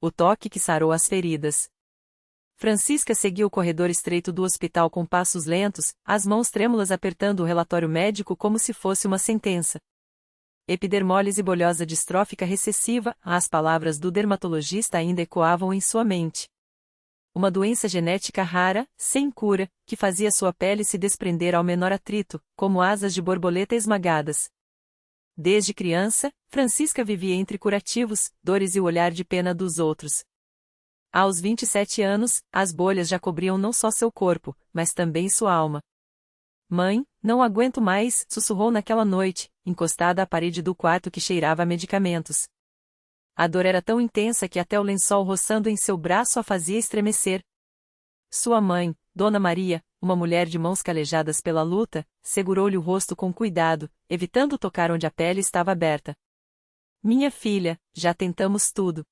o toque que sarou as feridas. Francisca seguiu o corredor estreito do hospital com passos lentos, as mãos trêmulas apertando o relatório médico como se fosse uma sentença. Epidermólise bolhosa distrófica recessiva, as palavras do dermatologista ainda ecoavam em sua mente. Uma doença genética rara, sem cura, que fazia sua pele se desprender ao menor atrito, como asas de borboleta esmagadas. Desde criança, Francisca vivia entre curativos, dores e o olhar de pena dos outros. Aos 27 anos, as bolhas já cobriam não só seu corpo, mas também sua alma. Mãe, não aguento mais, sussurrou naquela noite, encostada à parede do quarto que cheirava a medicamentos. A dor era tão intensa que até o lençol roçando em seu braço a fazia estremecer. Sua mãe, Dona Maria, uma mulher de mãos calejadas pela luta, segurou-lhe o rosto com cuidado, evitando tocar onde a pele estava aberta. Minha filha, já tentamos tudo.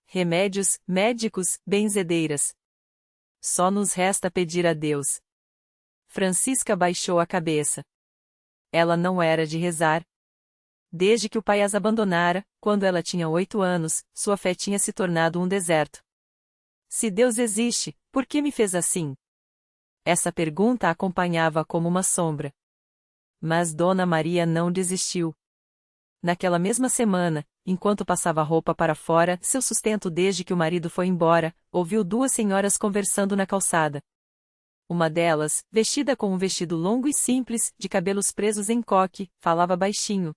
Remédios, médicos, benzedeiras. Só nos resta pedir a Deus. Francisca baixou a cabeça. Ela não era de rezar. Desde que o pai as abandonara, quando ela tinha 8 anos, sua fé tinha se tornado um deserto. Se Deus existe, por que me fez assim? Essa pergunta a acompanhava como uma sombra. Mas Dona Maria não desistiu. Naquela mesma semana, enquanto passava roupa para fora, seu sustento desde que o marido foi embora, ouviu duas senhoras conversando na calçada. Uma delas, vestida com um vestido longo e simples, de cabelos presos em coque, falava baixinho.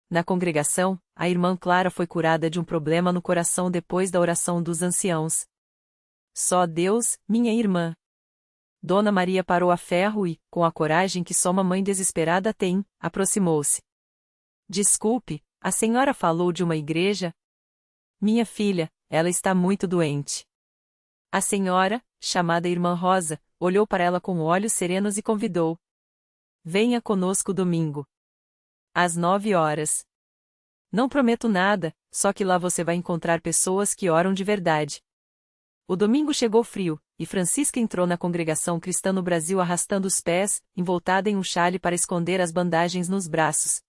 Na congregação, a irmã Clara foi curada de um problema no coração depois da oração dos anciãos. Só Deus, minha irmã. Dona Maria parou a ferro e, com a coragem que só uma mãe desesperada tem, aproximou-se. Desculpe, a senhora falou de uma igreja? Minha filha, ela está muito doente. A senhora, chamada Irmã Rosa, olhou para ela com olhos serenos e convidou. Venha conosco domingo. Às 9 horas. Não prometo nada, só que lá você vai encontrar pessoas que oram de verdade. O domingo chegou frio, e Francisca entrou na congregação cristã no Brasil arrastando os pés, envoltada em um xale para esconder as bandagens nos braços.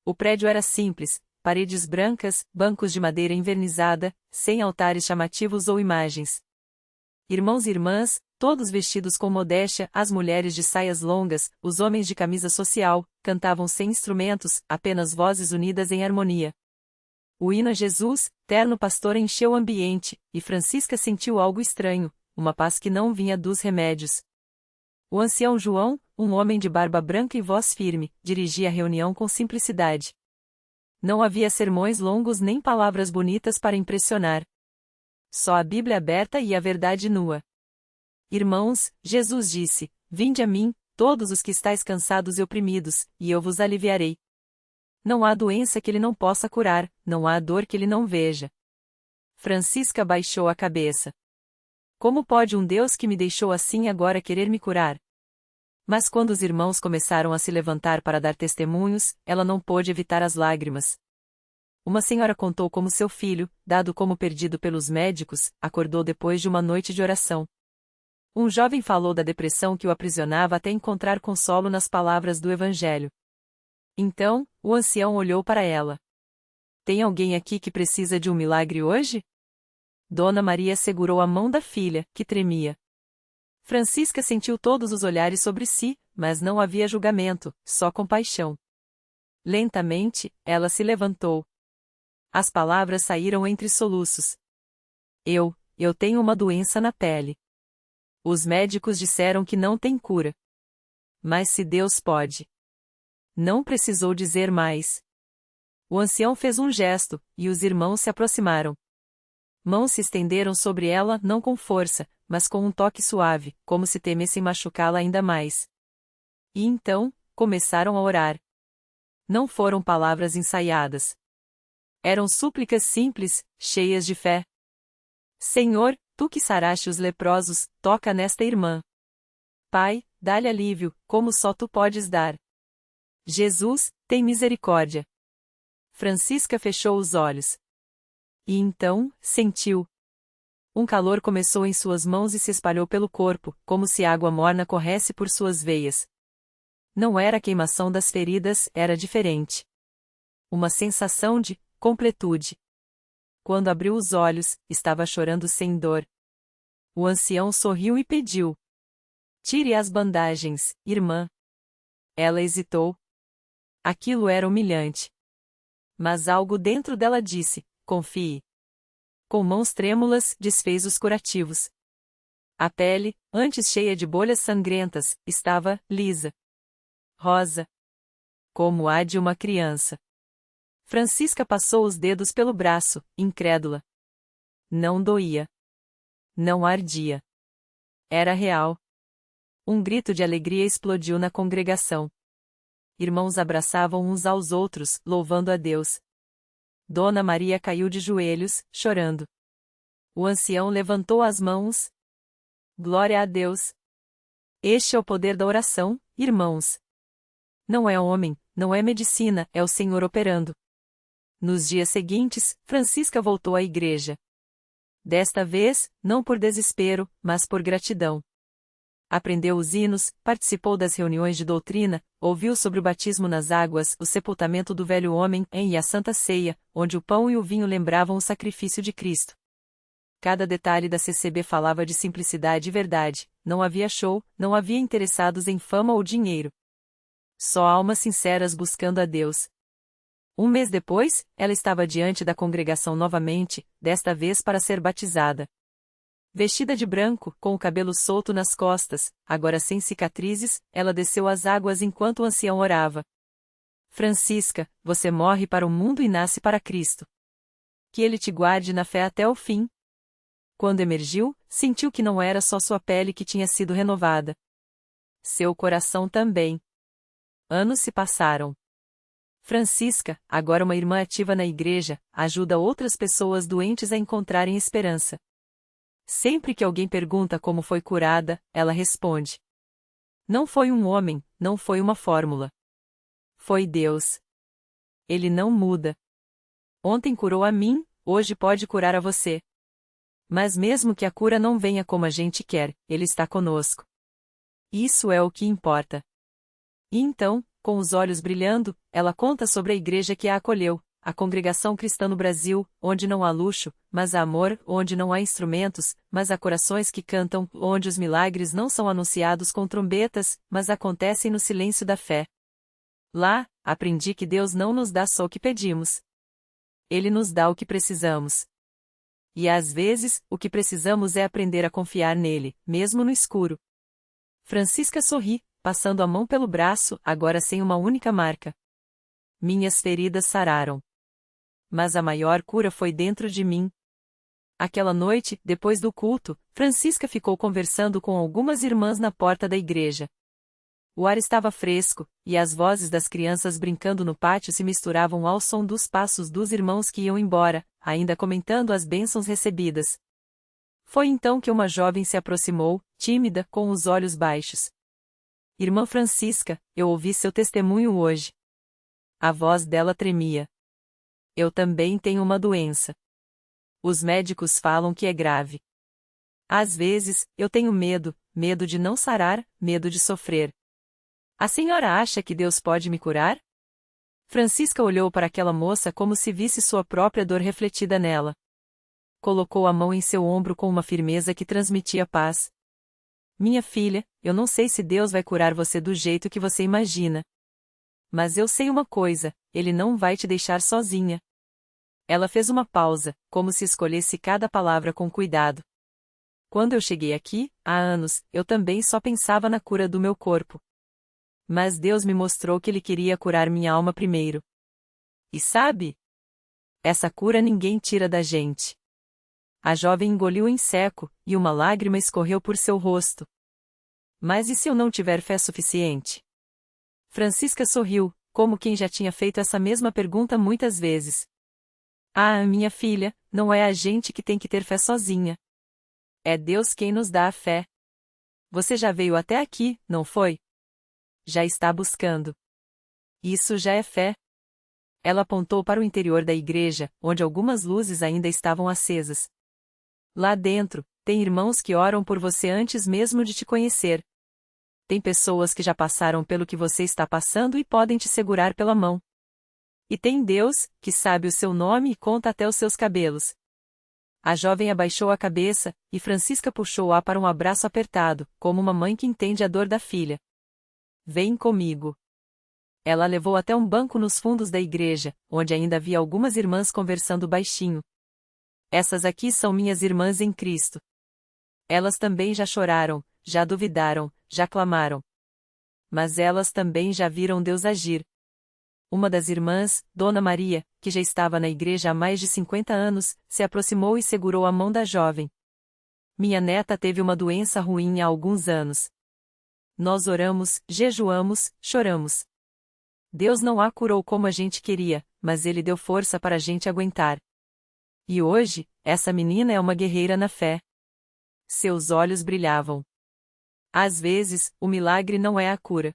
O prédio era simples, paredes brancas, bancos de madeira envernizada, sem altares chamativos ou imagens. Irmãos e irmãs, todos vestidos com modéstia, as mulheres de saias longas, os homens de camisa social, cantavam sem instrumentos, apenas vozes unidas em harmonia. O hino a Jesus, terno pastor encheu o ambiente, e Francisca sentiu algo estranho, uma paz que não vinha dos remédios. O ancião João, um homem de barba branca e voz firme, dirigia a reunião com simplicidade. Não havia sermões longos nem palavras bonitas para impressionar. Só a Bíblia aberta e a verdade nua. Irmãos, Jesus disse, vinde a mim, todos os que estáis cansados e oprimidos, e eu vos aliviarei. Não há doença que ele não possa curar, não há dor que ele não veja. Francisca baixou a cabeça. Como pode um Deus que me deixou assim agora querer me curar? Mas quando os irmãos começaram a se levantar para dar testemunhos, ela não pôde evitar as lágrimas. Uma senhora contou como seu filho, dado como perdido pelos médicos, acordou depois de uma noite de oração. Um jovem falou da depressão que o aprisionava até encontrar consolo nas palavras do Evangelho. Então, o ancião olhou para ela. Tem alguém aqui que precisa de um milagre hoje? Dona Maria segurou a mão da filha, que tremia. Francisca sentiu todos os olhares sobre si, mas não havia julgamento, só compaixão. Lentamente, ela se levantou. As palavras saíram entre soluços. Eu tenho uma doença na pele. Os médicos disseram que não tem cura. Mas se Deus pode. Não precisou dizer mais. O ancião fez um gesto, e os irmãos se aproximaram. Mãos se estenderam sobre ela não com força, mas com um toque suave, como se temessem machucá-la ainda mais. E então, começaram a orar. Não foram palavras ensaiadas. Eram súplicas simples, cheias de fé. Senhor, tu que saraste os leprosos, toca nesta irmã. Pai, dá-lhe alívio, como só tu podes dar. Jesus, tem misericórdia. Francisca fechou os olhos. E então, sentiu. Um calor começou em suas mãos e se espalhou pelo corpo, como se água morna corresse por suas veias. Não era a queimação das feridas, era diferente. Uma sensação de completude. Quando abriu os olhos, estava chorando sem dor. O ancião sorriu e pediu: "Tire as bandagens, irmã." Ela hesitou. Aquilo era humilhante. Mas algo dentro dela disse: "Confie." Com mãos trêmulas, desfez os curativos. A pele, antes cheia de bolhas sangrentas, estava lisa. Rosa. Como a de uma criança. Francisca passou os dedos pelo braço, incrédula. Não doía. Não ardia. Era real. Um grito de alegria explodiu na congregação. Irmãos abraçavam uns aos outros, louvando a Deus. Dona Maria caiu de joelhos, chorando. O ancião levantou as mãos. Glória a Deus! Este é o poder da oração, irmãos. Não é homem, não é medicina, é o Senhor operando. Nos dias seguintes, Francisca voltou à igreja. Desta vez, não por desespero, mas por gratidão. Aprendeu os hinos, participou das reuniões de doutrina, ouviu sobre o batismo nas águas, o sepultamento do velho homem e a Santa Ceia, onde o pão e o vinho lembravam o sacrifício de Cristo. Cada detalhe da CCB falava de simplicidade e verdade, não havia show, não havia interessados em fama ou dinheiro. Só almas sinceras buscando a Deus. Um mês depois, ela estava diante da congregação novamente, desta vez para ser batizada. Vestida de branco, com o cabelo solto nas costas, agora sem cicatrizes, ela desceu as águas enquanto o ancião orava. Francisca, você morre para o mundo e nasce para Cristo. Que Ele te guarde na fé até o fim. Quando emergiu, sentiu que não era só sua pele que tinha sido renovada. Seu coração também. Anos se passaram. Francisca, agora uma irmã ativa na igreja, ajuda outras pessoas doentes a encontrarem esperança. Sempre que alguém pergunta como foi curada, ela responde: "Não foi um homem, não foi uma fórmula. Foi Deus. Ele não muda. Ontem curou a mim, hoje pode curar a você. Mas mesmo que a cura não venha como a gente quer, Ele está conosco. Isso é o que importa." E então, com os olhos brilhando, ela conta sobre a igreja que a acolheu, a Congregação Cristã no Brasil, onde não há luxo, mas há amor, onde não há instrumentos, mas há corações que cantam, onde os milagres não são anunciados com trombetas, mas acontecem no silêncio da fé. Lá, aprendi que Deus não nos dá só o que pedimos. Ele nos dá o que precisamos. E às vezes, o que precisamos é aprender a confiar nele, mesmo no escuro. Francisca sorri, passando a mão pelo braço, agora sem uma única marca. Minhas feridas sararam. Mas a maior cura foi dentro de mim. Aquela noite, depois do culto, Francisca ficou conversando com algumas irmãs na porta da igreja. O ar estava fresco, e as vozes das crianças brincando no pátio se misturavam ao som dos passos dos irmãos que iam embora, ainda comentando as bênçãos recebidas. Foi então que uma jovem se aproximou, tímida, com os olhos baixos. "Irmã Francisca, eu ouvi seu testemunho hoje." A voz dela tremia. "Eu também tenho uma doença. Os médicos falam que é grave. Às vezes, eu tenho medo, medo de não sarar, medo de sofrer. A senhora acha que Deus pode me curar?" Francisca olhou para aquela moça como se visse sua própria dor refletida nela. Colocou a mão em seu ombro com uma firmeza que transmitia paz. "Minha filha, eu não sei se Deus vai curar você do jeito que você imagina. Mas eu sei uma coisa, Ele não vai te deixar sozinha." Ela fez uma pausa, como se escolhesse cada palavra com cuidado. "Quando eu cheguei aqui, há anos, eu também só pensava na cura do meu corpo. Mas Deus me mostrou que Ele queria curar minha alma primeiro. E sabe? Essa cura ninguém tira da gente." A jovem engoliu em seco, e uma lágrima escorreu por seu rosto. "Mas e se eu não tiver fé suficiente?" Francisca sorriu, como quem já tinha feito essa mesma pergunta muitas vezes. "Ah, minha filha, não é a gente que tem que ter fé sozinha. É Deus quem nos dá a fé. Você já veio até aqui, não foi? Já está buscando. Isso já é fé." Ela apontou para o interior da igreja, onde algumas luzes ainda estavam acesas. "Lá dentro, tem irmãos que oram por você antes mesmo de te conhecer. Tem pessoas que já passaram pelo que você está passando e podem te segurar pela mão. E tem Deus, que sabe o seu nome e conta até os seus cabelos. A jovem abaixou a cabeça, e Francisca puxou-a para um abraço apertado, como uma mãe que entende a dor da filha. Vem comigo. Ela a levou até um banco nos fundos da igreja, onde ainda havia algumas irmãs conversando baixinho. Essas aqui são minhas irmãs em Cristo. Elas também já choraram, já duvidaram, já clamaram. Mas elas também já viram Deus agir. Uma das irmãs, Dona Maria, que já estava na igreja há mais de 50 anos, se aproximou e segurou a mão da jovem. Minha neta teve uma doença ruim há alguns anos. Nós oramos, jejuamos, choramos. Deus não a curou como a gente queria, mas Ele deu força para a gente aguentar. E hoje, essa menina é uma guerreira na fé. Seus olhos brilhavam. Às vezes, o milagre não é a cura.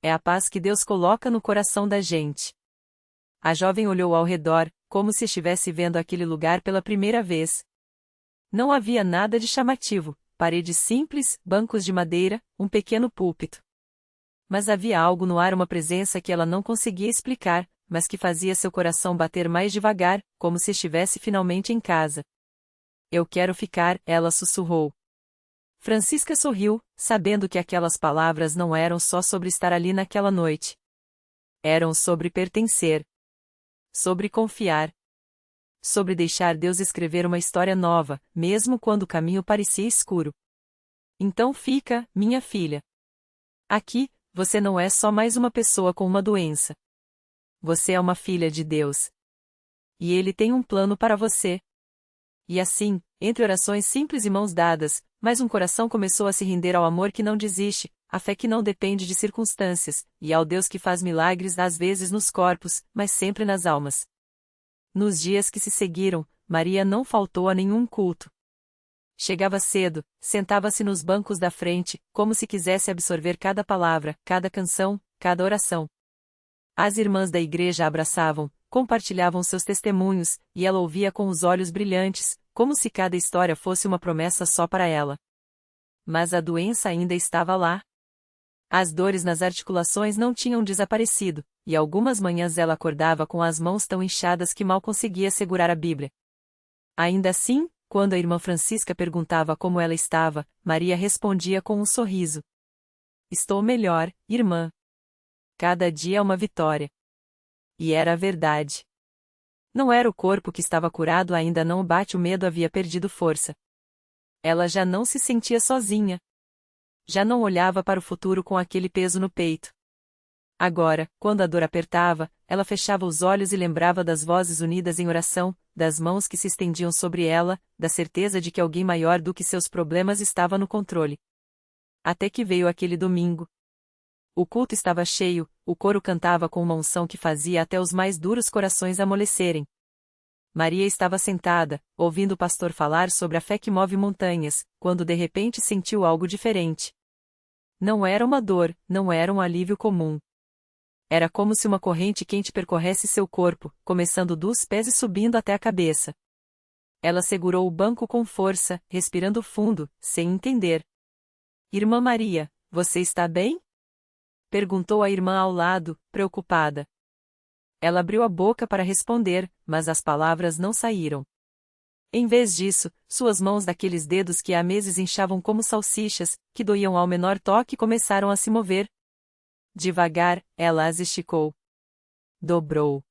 É a paz que Deus coloca no coração da gente. A jovem olhou ao redor, como se estivesse vendo aquele lugar pela primeira vez. Não havia nada de chamativo, paredes simples, bancos de madeira, um pequeno púlpito. Mas havia algo no ar, uma presença que ela não conseguia explicar, mas que fazia seu coração bater mais devagar, como se estivesse finalmente em casa. Eu quero ficar, ela sussurrou. Francisca sorriu, sabendo que aquelas palavras não eram só sobre estar ali naquela noite. Eram sobre pertencer. Sobre confiar. Sobre deixar Deus escrever uma história nova, mesmo quando o caminho parecia escuro. Então fica, minha filha. Aqui, você não é só mais uma pessoa com uma doença. Você é uma filha de Deus. E Ele tem um plano para você. E assim, entre orações simples e mãos dadas, mas um coração começou a se render ao amor que não desiste, à fé que não depende de circunstâncias, e ao Deus que faz milagres às vezes nos corpos, mas sempre nas almas. Nos dias que se seguiram, Maria não faltou a nenhum culto. Chegava cedo, sentava-se nos bancos da frente, como se quisesse absorver cada palavra, cada canção, cada oração. As irmãs da igreja a abraçavam, compartilhavam seus testemunhos, e ela ouvia com os olhos brilhantes, como se cada história fosse uma promessa só para ela. Mas a doença ainda estava lá. As dores nas articulações não tinham desaparecido, e algumas manhãs ela acordava com as mãos tão inchadas que mal conseguia segurar a Bíblia. Ainda assim, quando a irmã Francisca perguntava como ela estava, Maria respondia com um sorriso. Estou melhor, irmã. Cada dia é uma vitória. E era a verdade. Não era o corpo que estava curado, ainda não, o medo havia perdido força. Ela já não se sentia sozinha. Já não olhava para o futuro com aquele peso no peito. Agora, quando a dor apertava, ela fechava os olhos e lembrava das vozes unidas em oração, das mãos que se estendiam sobre ela, da certeza de que alguém maior do que seus problemas estava no controle. Até que veio aquele domingo. O culto estava cheio, o coro cantava com uma unção que fazia até os mais duros corações amolecerem. Maria estava sentada, ouvindo o pastor falar sobre a fé que move montanhas, quando de repente sentiu algo diferente. Não era uma dor, não era um alívio comum. Era como se uma corrente quente percorresse seu corpo, começando dos pés e subindo até a cabeça. Ela segurou o banco com força, respirando fundo, sem entender. Irmã Maria, você está bem? Perguntou a irmã ao lado, preocupada. Ela abriu a boca para responder, mas as palavras não saíram. Em vez disso, suas mãos, daqueles dedos que há meses inchavam como salsichas, que doíam ao menor toque, começaram a se mover. Devagar, ela as esticou. Dobrou.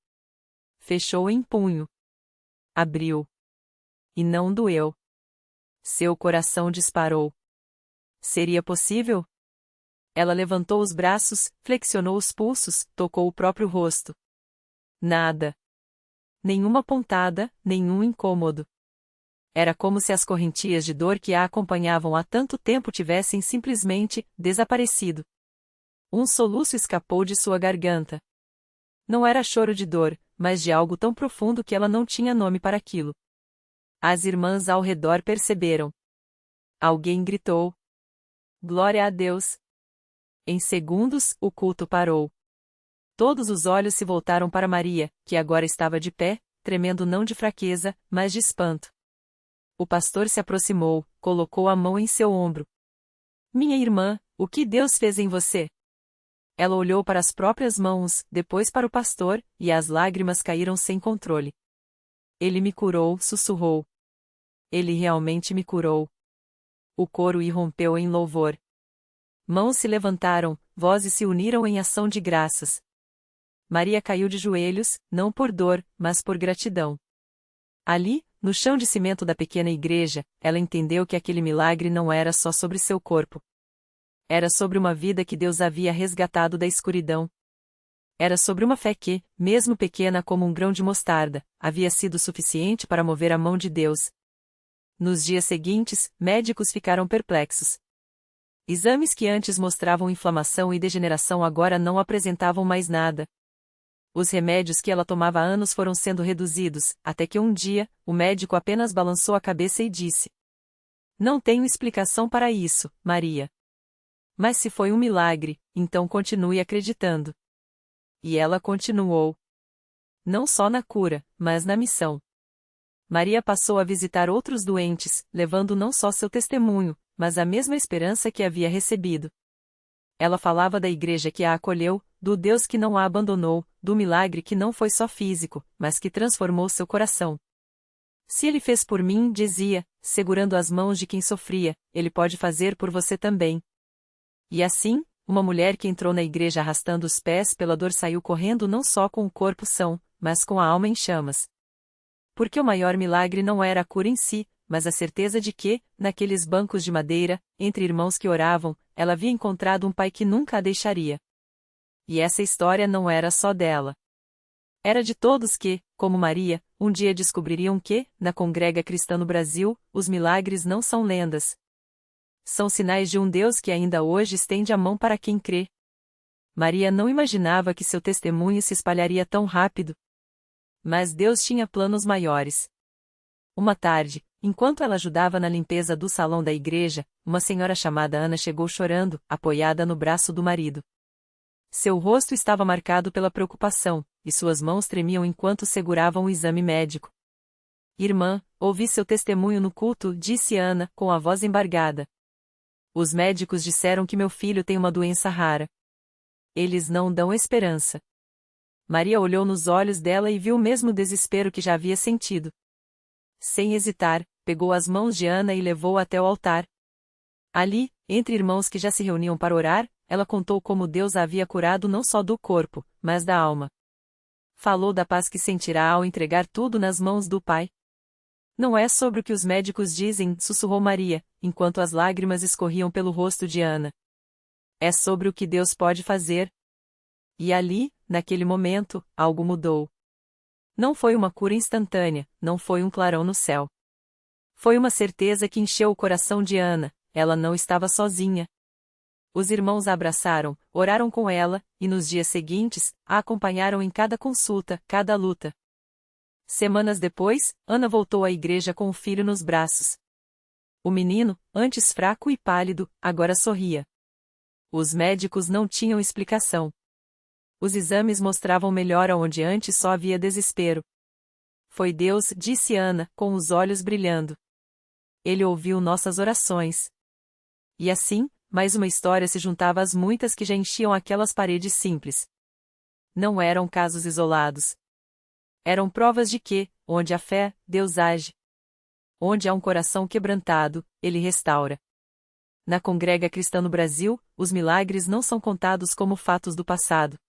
Fechou em punho. Abriu. E não doeu. Seu coração disparou. Seria possível? Ela levantou os braços, flexionou os pulsos, tocou o próprio rosto. Nada. Nenhuma pontada, nenhum incômodo. Era como se as correntias de dor que a acompanhavam há tanto tempo tivessem simplesmente desaparecido. Um soluço escapou de sua garganta. Não era choro de dor, mas de algo tão profundo que ela não tinha nome para aquilo. As irmãs ao redor perceberam. Alguém gritou. Glória a Deus! Em segundos, o culto parou. Todos os olhos se voltaram para Maria, que agora estava de pé, tremendo não de fraqueza, mas de espanto. O pastor se aproximou, colocou a mão em seu ombro. Minha irmã, o que Deus fez em você? Ela olhou para as próprias mãos, depois para o pastor, e as lágrimas caíram sem controle. Ele me curou, sussurrou. Ele realmente me curou. O coro irrompeu em louvor. Mãos se levantaram, vozes se uniram em ação de graças. Maria caiu de joelhos, não por dor, mas por gratidão. Ali, no chão de cimento da pequena igreja, ela entendeu que aquele milagre não era só sobre seu corpo. Era sobre uma vida que Deus havia resgatado da escuridão. Era sobre uma fé que, mesmo pequena como um grão de mostarda, havia sido suficiente para mover a mão de Deus. Nos dias seguintes, médicos ficaram perplexos. Exames que antes mostravam inflamação e degeneração agora não apresentavam mais nada. Os remédios que ela tomava há anos foram sendo reduzidos, até que um dia, o médico apenas balançou a cabeça e disse: "Não tenho explicação para isso, Maria. Mas se foi um milagre, então continue acreditando." E ela continuou. Não só na cura, mas na missão. Maria passou a visitar outros doentes, levando não só seu testemunho, mas a mesma esperança que havia recebido. Ela falava da igreja que a acolheu, do Deus que não a abandonou, do milagre que não foi só físico, mas que transformou seu coração. "Se ele fez por mim", dizia, segurando as mãos de quem sofria, "ele pode fazer por você também." E assim, uma mulher que entrou na igreja arrastando os pés pela dor saiu correndo não só com o corpo são, mas com a alma em chamas. Porque o maior milagre não era a cura em si, mas a certeza de que, naqueles bancos de madeira, entre irmãos que oravam, ela havia encontrado um pai que nunca a deixaria. E essa história não era só dela. Era de todos que, como Maria, um dia descobririam que, na Congrega Cristã no Brasil, os milagres não são lendas. São sinais de um Deus que ainda hoje estende a mão para quem crê. Maria não imaginava que seu testemunho se espalharia tão rápido. Mas Deus tinha planos maiores. Uma tarde, enquanto ela ajudava na limpeza do salão da igreja, uma senhora chamada Ana chegou chorando, apoiada no braço do marido. Seu rosto estava marcado pela preocupação, e suas mãos tremiam enquanto seguravam o exame médico. "Irmã, ouvi seu testemunho no culto", disse Ana, com a voz embargada. "Os médicos disseram que meu filho tem uma doença rara. Eles não dão esperança." Maria olhou nos olhos dela e viu o mesmo desespero que já havia sentido. Sem hesitar, pegou as mãos de Ana e levou-a até o altar. Ali, entre irmãos que já se reuniam para orar, ela contou como Deus a havia curado não só do corpo, mas da alma. Falou da paz que sentirá ao entregar tudo nas mãos do Pai. "Não é sobre o que os médicos dizem", sussurrou Maria, enquanto as lágrimas escorriam pelo rosto de Ana. "É sobre o que Deus pode fazer." E ali, naquele momento, algo mudou. Não foi uma cura instantânea, não foi um clarão no céu. Foi uma certeza que encheu o coração de Ana: ela não estava sozinha. Os irmãos a abraçaram, oraram com ela, e nos dias seguintes, a acompanharam em cada consulta, cada luta. Semanas depois, Ana voltou à igreja com o filho nos braços. O menino, antes fraco e pálido, agora sorria. Os médicos não tinham explicação. Os exames mostravam melhora onde antes só havia desespero. "Foi Deus", disse Ana, com os olhos brilhando. "Ele ouviu nossas orações." E assim, mais uma história se juntava às muitas que já enchiam aquelas paredes simples. Não eram casos isolados. Eram provas de que, onde há fé, Deus age. Onde há um coração quebrantado, Ele restaura. Na Congrega Cristã no Brasil, os milagres não são contados como fatos do passado.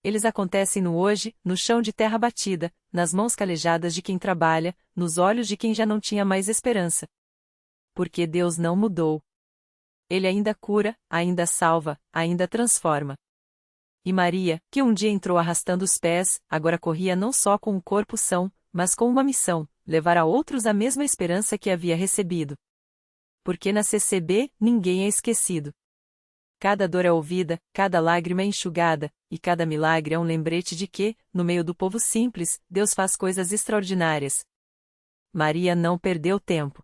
Eles acontecem no hoje, no chão de terra batida, nas mãos calejadas de quem trabalha, nos olhos de quem já não tinha mais esperança. Porque Deus não mudou. Ele ainda cura, ainda salva, ainda transforma. E Maria, que um dia entrou arrastando os pés, agora corria não só com o corpo são, mas com uma missão: levar a outros a mesma esperança que havia recebido. Porque na CCB, ninguém é esquecido. Cada dor é ouvida, cada lágrima é enxugada, e cada milagre é um lembrete de que, no meio do povo simples, Deus faz coisas extraordinárias. Maria não perdeu tempo.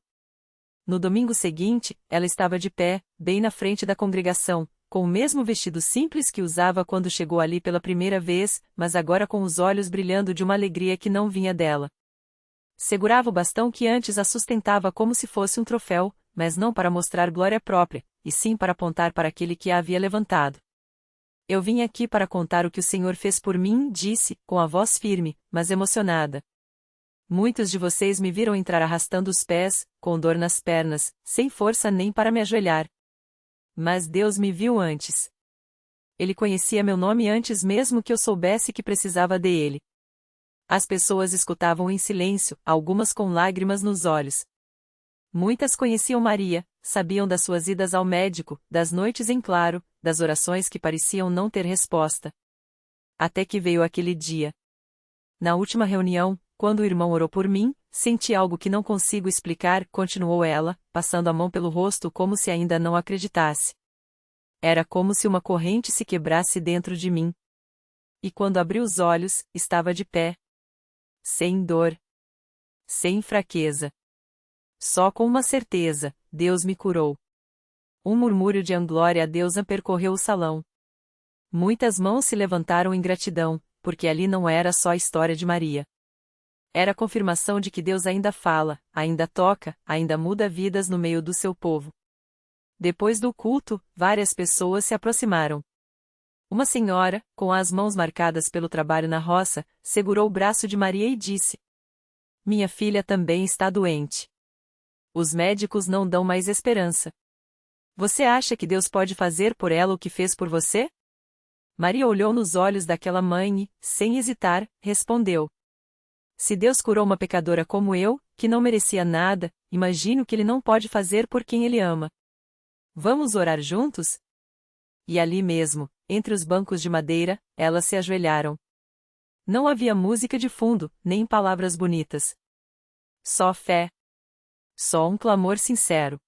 No domingo seguinte, ela estava de pé, bem na frente da congregação, com o mesmo vestido simples que usava quando chegou ali pela primeira vez, mas agora com os olhos brilhando de uma alegria que não vinha dela. Segurava o bastão que antes a sustentava como se fosse um troféu, mas não para mostrar glória própria, e sim para apontar para aquele que a havia levantado. Eu vim aqui para contar o que o Senhor fez por mim, disse, com a voz firme, mas emocionada. Muitos de vocês me viram entrar arrastando os pés, com dor nas pernas, sem força nem para me ajoelhar. Mas Deus me viu antes. Ele conhecia meu nome antes mesmo que eu soubesse que precisava dele. As pessoas escutavam em silêncio, algumas com lágrimas nos olhos. Muitas conheciam Maria, sabiam das suas idas ao médico, das noites em claro, das orações que pareciam não ter resposta. Até que veio aquele dia. Na última reunião, quando o irmão orou por mim, senti algo que não consigo explicar, continuou ela, passando a mão pelo rosto como se ainda não acreditasse. Era como se uma corrente se quebrasse dentro de mim. E quando abri os olhos, estava de pé. Sem dor. Sem fraqueza. Só com uma certeza, Deus me curou. Um murmúrio de glória a Deus percorreu o salão. Muitas mãos se levantaram em gratidão, porque ali não era só a história de Maria. Era a confirmação de que Deus ainda fala, ainda toca, ainda muda vidas no meio do seu povo. Depois do culto, várias pessoas se aproximaram. Uma senhora, com as mãos marcadas pelo trabalho na roça, segurou o braço de Maria e disse: "Minha filha também está doente. Os médicos não dão mais esperança. Você acha que Deus pode fazer por ela o que fez por você?" Maria olhou nos olhos daquela mãe e, sem hesitar, respondeu: "Se Deus curou uma pecadora como eu, que não merecia nada, imagino que Ele não pode fazer por quem Ele ama. Vamos orar juntos?" E ali mesmo, entre os bancos de madeira, elas se ajoelharam. Não havia música de fundo, nem palavras bonitas. Só fé. Só um clamor sincero.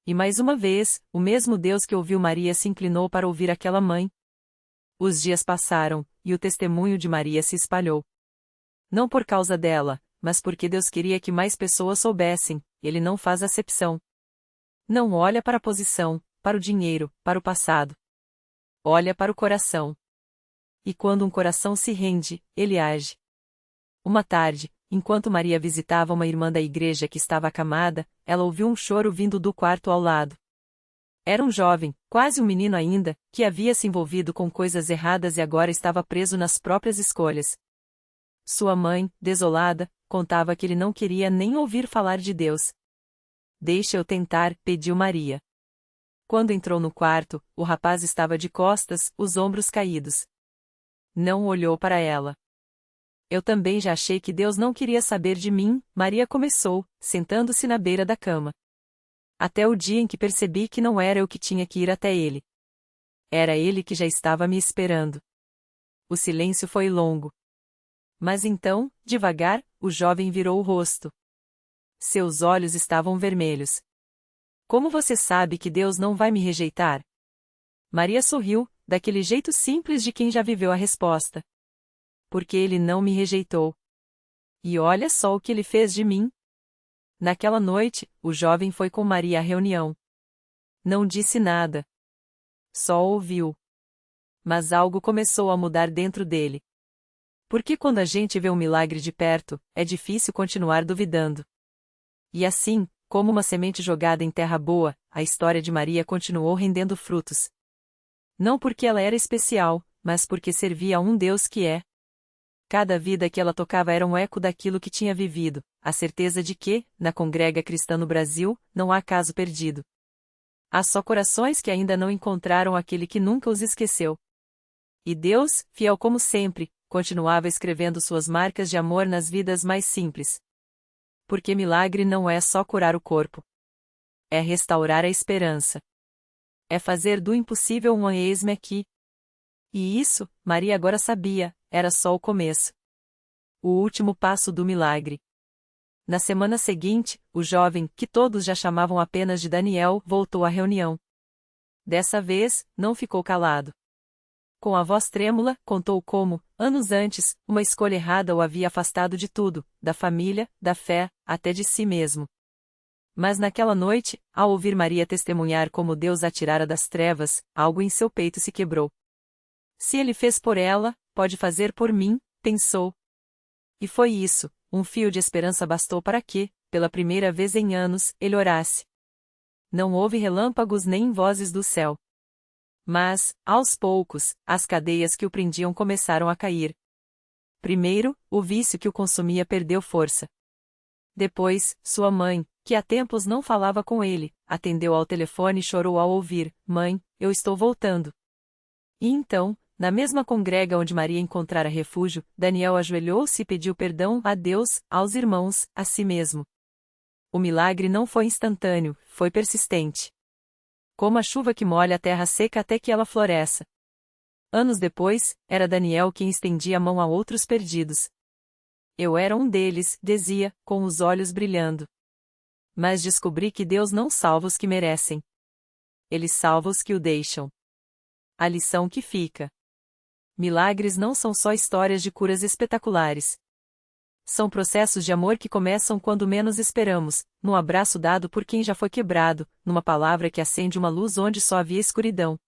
E mais uma vez, o mesmo Deus que ouviu Maria se inclinou para ouvir aquela mãe. Os dias passaram, e o testemunho de Maria se espalhou. Não por causa dela, mas porque Deus queria que mais pessoas soubessem, Ele não faz acepção. Não olha para a posição, para o dinheiro, para o passado. Olha para o coração. E quando um coração se rende, Ele age. Uma tarde, enquanto Maria visitava uma irmã da igreja que estava acamada, ela ouviu um choro vindo do quarto ao lado. Era um jovem, quase um menino ainda, que havia se envolvido com coisas erradas e agora estava preso nas próprias escolhas. Sua mãe, desolada, contava que ele não queria nem ouvir falar de Deus. "Deixa eu tentar", pediu Maria. Quando entrou no quarto, o rapaz estava de costas, os ombros caídos. Não olhou para ela. "Eu também já achei que Deus não queria saber de mim", Maria começou, sentando-se na beira da cama. "Até o dia em que percebi que não era eu que tinha que ir até Ele. Era Ele que já estava me esperando." O silêncio foi longo. Mas então, devagar, o jovem virou o rosto. Seus olhos estavam vermelhos. "Como você sabe que Deus não vai me rejeitar?" Maria sorriu, daquele jeito simples de quem já viveu a resposta. "Porque Ele não me rejeitou. E olha só o que Ele fez de mim." Naquela noite, o jovem foi com Maria à reunião. Não disse nada. Só ouviu. Mas algo começou a mudar dentro dele. Porque quando a gente vê um milagre de perto, é difícil continuar duvidando. E assim, como uma semente jogada em terra boa, a história de Maria continuou rendendo frutos. Não porque ela era especial, mas porque servia a um Deus que é. Cada vida que ela tocava era um eco daquilo que tinha vivido, a certeza de que, na congrega cristã no Brasil, não há caso perdido. Há só corações que ainda não encontraram aquele que nunca os esqueceu. E Deus, fiel como sempre, continuava escrevendo suas marcas de amor nas vidas mais simples. Porque milagre não é só curar o corpo. É restaurar a esperança. É fazer do impossível um eis-me aqui. E isso, Maria agora sabia, era só o começo. O último passo do milagre. Na semana seguinte, o jovem, que todos já chamavam apenas de Daniel, voltou à reunião. Dessa vez, não ficou calado. Com a voz trêmula, contou como, anos antes, uma escolha errada o havia afastado de tudo, da família, da fé, até de si mesmo. Mas naquela noite, ao ouvir Maria testemunhar como Deus a tirara das trevas, algo em seu peito se quebrou. Se Ele fez por ela, pode fazer por mim, pensou. E foi isso, um fio de esperança bastou para que, pela primeira vez em anos, ele orasse. Não houve relâmpagos nem vozes do céu. Mas, aos poucos, as cadeias que o prendiam começaram a cair. Primeiro, o vício que o consumia perdeu força. Depois, sua mãe, que há tempos não falava com ele, atendeu ao telefone e chorou ao ouvir: "Mãe, eu estou voltando." E então, na mesma congrega onde Maria encontrara refúgio, Daniel ajoelhou-se e pediu perdão a Deus, aos irmãos, a si mesmo. O milagre não foi instantâneo, foi persistente. Como a chuva que molha a terra seca até que ela floresça. Anos depois, era Daniel quem estendia a mão a outros perdidos. "Eu era um deles", dizia, com os olhos brilhando. "Mas descobri que Deus não salva os que merecem. Ele salva os que o deixam." A lição que fica: milagres não são só histórias de curas espetaculares. São processos de amor que começam quando menos esperamos, num abraço dado por quem já foi quebrado, numa palavra que acende uma luz onde só havia escuridão.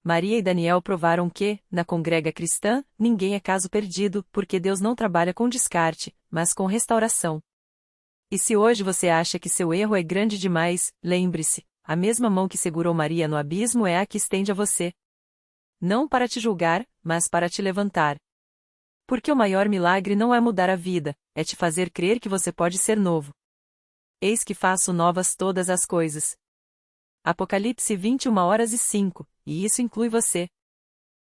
Maria e Daniel provaram que, na congrega cristã, ninguém é caso perdido, porque Deus não trabalha com descarte, mas com restauração. E se hoje você acha que seu erro é grande demais, lembre-se, a mesma mão que segurou Maria no abismo é a que estende a você. Não para te julgar, mas para te levantar. Porque o maior milagre não é mudar a vida, é te fazer crer que você pode ser novo. "Eis que faço novas todas as coisas." Apocalipse 21:05, e isso inclui você.